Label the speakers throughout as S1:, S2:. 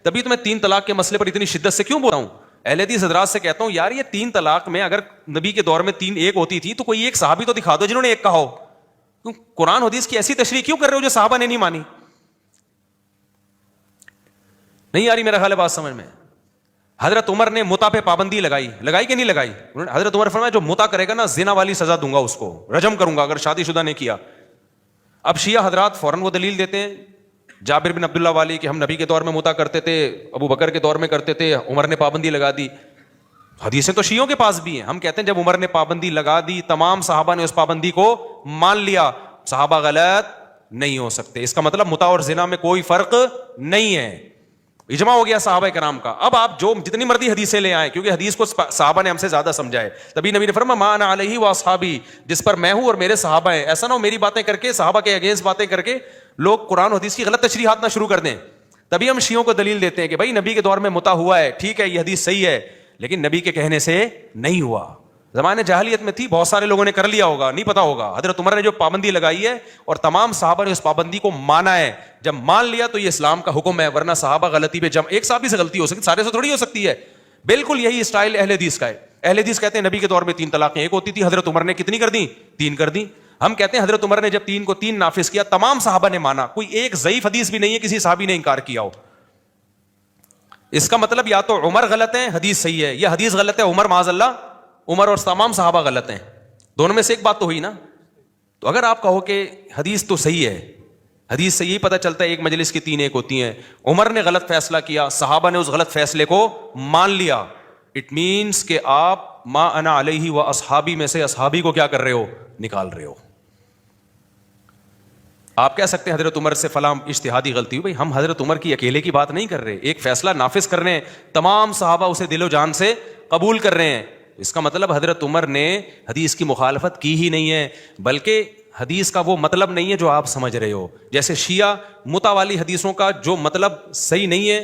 S1: تبھی تو میں 3 طلاق کے مسئلے پر اتنی شدت سے کیوں بول رہا ہوں. اہل حدیث حضرات سے کہتا ہوں یار یہ 3 طلاق میں اگر نبی کے دور میں 3 ایک ہوتی تھی تو کوئی ایک صحابی تو دکھا دو جنہوں نے ایک کہا ہو. قرآن حدیث کی ایسی تشریح کیوں کر رہے ہو جو صحابہ نے نہیں مانی؟ نہیں آ رہی میرا خیال ہے بات سمجھ میں. حضرت عمر نے متع پہ پابندی لگائی کہ نہیں لگائی؟ حضرت عمر فرمایا جو متع کرے گا نا زنا والی سزا دوں گا اس کو, رجم کروں گا اگر شادی شدہ نے کیا. اب شیعہ حضرات فوراً وہ دلیل دیتے ہیں جابر بن عبداللہ والی کہ ہم نبی کے دور میں متع کرتے تھے, ابو بکر کے دور میں کرتے تھے, عمر نے پابندی لگا دی. حدیثیں تو شیعوں کے پاس بھی ہیں. ہم کہتے ہیں جب عمر نے پابندی لگا دی تمام صحابہ نے اس پابندی کو مان لیا, صحابہ غلط نہیں ہو سکتے. اس کا مطلب متع اور زنا میں کوئی فرق نہیں ہے, اجماع ہو گیا صحابہ کرام کا. اب آپ جو جتنی مرضی حدیثیں لے آئیں, کیونکہ حدیث کو صحابہ نے ہم سے زیادہ سمجھا ہے, تبھی نبی نے فرمایا ما انا علیہ واصحابی, جس پر میں ہوں اور میرے صحابہ ہیں. ایسا نہ ہو میری باتیں کر کے صحابہ کے اگینسٹ باتیں کر کے لوگ قرآن و حدیث کی غلط تشریحات نہ شروع کر دیں. تبھی ہم شیعوں کو دلیل دیتے ہیں کہ بھائی نبی کے دور میں متع ہوا ہے, ٹھیک ہے یہ حدیث صحیح ہے, لیکن نبی کے کہنے سے نہیں ہوا. زمانے جاہلیت میں تھی, بہت سارے لوگوں نے کر لیا ہوگا, نہیں پتا ہوگا. حضرت عمر نے جو پابندی لگائی ہے اور تمام صحابہ نے اس پابندی کو مانا ہے, جب مان لیا تو یہ اسلام کا حکم ہے. ورنہ صحابہ غلطی پہ ایک صحابی سے غلطی ہو سکتی, سارے سے تھوڑی ہو سکتی ہے. بالکل یہی اسٹائل اہل حدیث کا ہے. اہل حدیث کہتے ہیں نبی کے دور میں 3 طلاقیں ایک ہوتی تھی, حضرت عمر نے کتنی کر دی؟ 3 کر دی. ہم کہتے ہیں حضرت عمر نے جب 3 کو 3 نافذ کیا تمام صحابہ نے مانا, کوئی ایک ضعیف حدیث بھی نہیں ہے کسی صحابی نے انکار کیا ہو. اس کا مطلب یا تو عمر غلط ہے حدیث صحیح ہے, یا حدیث غلط ہے عمر معاذ اللہ, عمر اور تمام صحابہ غلط ہیں. دونوں میں سے ایک بات تو ہوئی نا. تو اگر آپ کہو کہ حدیث تو صحیح ہے, حدیث سے یہی پتہ چلتا ہے ایک مجلس کی 3 ایک ہوتی ہیں, عمر نے غلط فیصلہ کیا, صحابہ نے اس غلط فیصلے کو مان لیا, اٹ مینس کہ آپ ما انا علیہ و اصحابی میں سے اصحابی کو کیا کر رہے ہو؟ نکال رہے ہو. آپ کہہ سکتے ہیں حضرت عمر سے فلاں اجتہادی غلطی ہوئی, بھائی ہم حضرت عمر کی اکیلے کی بات نہیں کر رہے, ایک فیصلہ نافذ کر رہے ہیں, تمام صحابہ اسے دل و جان سے قبول کر رہے ہیں. اس کا مطلب حضرت عمر نے حدیث کی مخالفت کی ہی نہیں ہے, بلکہ حدیث کا وہ مطلب نہیں ہے جو آپ سمجھ رہے ہو. جیسے شیعہ متع والی حدیثوں کا جو مطلب صحیح نہیں ہے,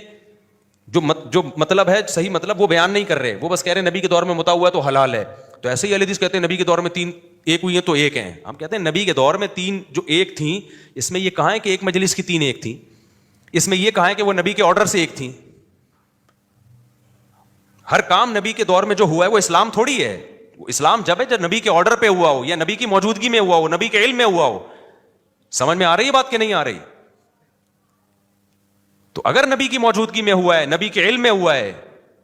S1: جو مطلب ہے صحیح مطلب وہ بیان نہیں کر رہے, وہ بس کہہ رہے ہیں نبی کے دور میں متع ہوا تو حلال ہے. تو ایسے ہی اہل حدیث کہتے ہیں نبی کے دور میں 3 ایک ہوئی ہیں تو ایک ہیں. ہم کہتے ہیں نبی کے دور میں 3 جو ایک تھیں, اس میں یہ کہاں ہے کہ ایک مجلس کی 3 ایک تھیں, اس میں یہ کہاں ہے کہ وہ نبی کے آرڈر سے ایک تھیں. ہر کام نبی کے دور میں جو ہوا ہے وہ اسلام تھوڑی ہے. وہ اسلام جب ہے جب نبی کے آرڈر پہ ہوا ہو, یا نبی کی موجودگی میں ہوا ہو, نبی کے علم میں ہوا ہو. سمجھ میں آ رہی ہے بات کہ نہیں آ رہی؟ تو اگر نبی کی موجودگی میں ہوا ہے, نبی کے علم میں ہوا ہے,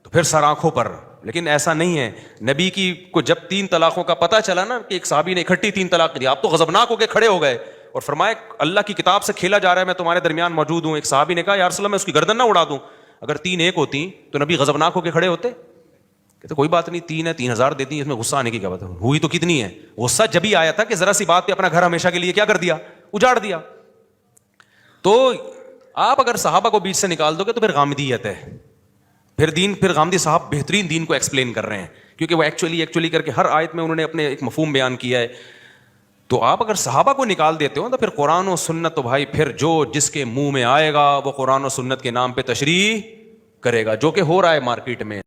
S1: تو پھر سر آنکھوں پر. لیکن ایسا نہیں ہے. نبی کی کو جب 3 طلاقوں کا پتہ چلا نا کہ ایک صحابی نے اکٹھی 3 طلاق دی, آپ تو غضبناک ہو کے کھڑے ہو گئے اور فرمایا اللہ کی کتاب سے کھیلا جا رہا ہے, میں تمہارے درمیان موجود ہوں. ایک صحابی نے کہا یا رسول اللہ میں اس کی گردن نہ اڑا دوں. اگر 3 ایک ہوتی تو نبی غضبناک ہو کے کھڑے ہوتے؟ کہتے کوئی بات نہیں, 3 ہے 3000 دیتی ہیں, اس میں غصہ آنے کی کیا بات ہے, ہوئی تو کتنی ہے. غصہ جب ہی آیا تھا کہ ذرا سی بات پہ اپنا گھر ہمیشہ کے لیے کیا کر دیا, اجاڑ دیا. تو آپ اگر صحابہ کو بیچ سے نکال دو گے تو پھر غامدیت ہے. پھر غامدی صاحب بہترین دین کو ایکسپلین کر رہے ہیں, کیونکہ وہ ایکچولی کر کے ہر آیت میں انہوں نے اپنے ایک مفہوم بیان کیا ہے. تو آپ اگر صحابہ کو نکال دیتے ہو تو پھر قرآن و سنت تو بھائی پھر جو جس کے منہ میں آئے گا وہ قرآن و سنت کے نام پہ تشریح کرے گا, جو کہ ہو رہا ہے مارکیٹ میں.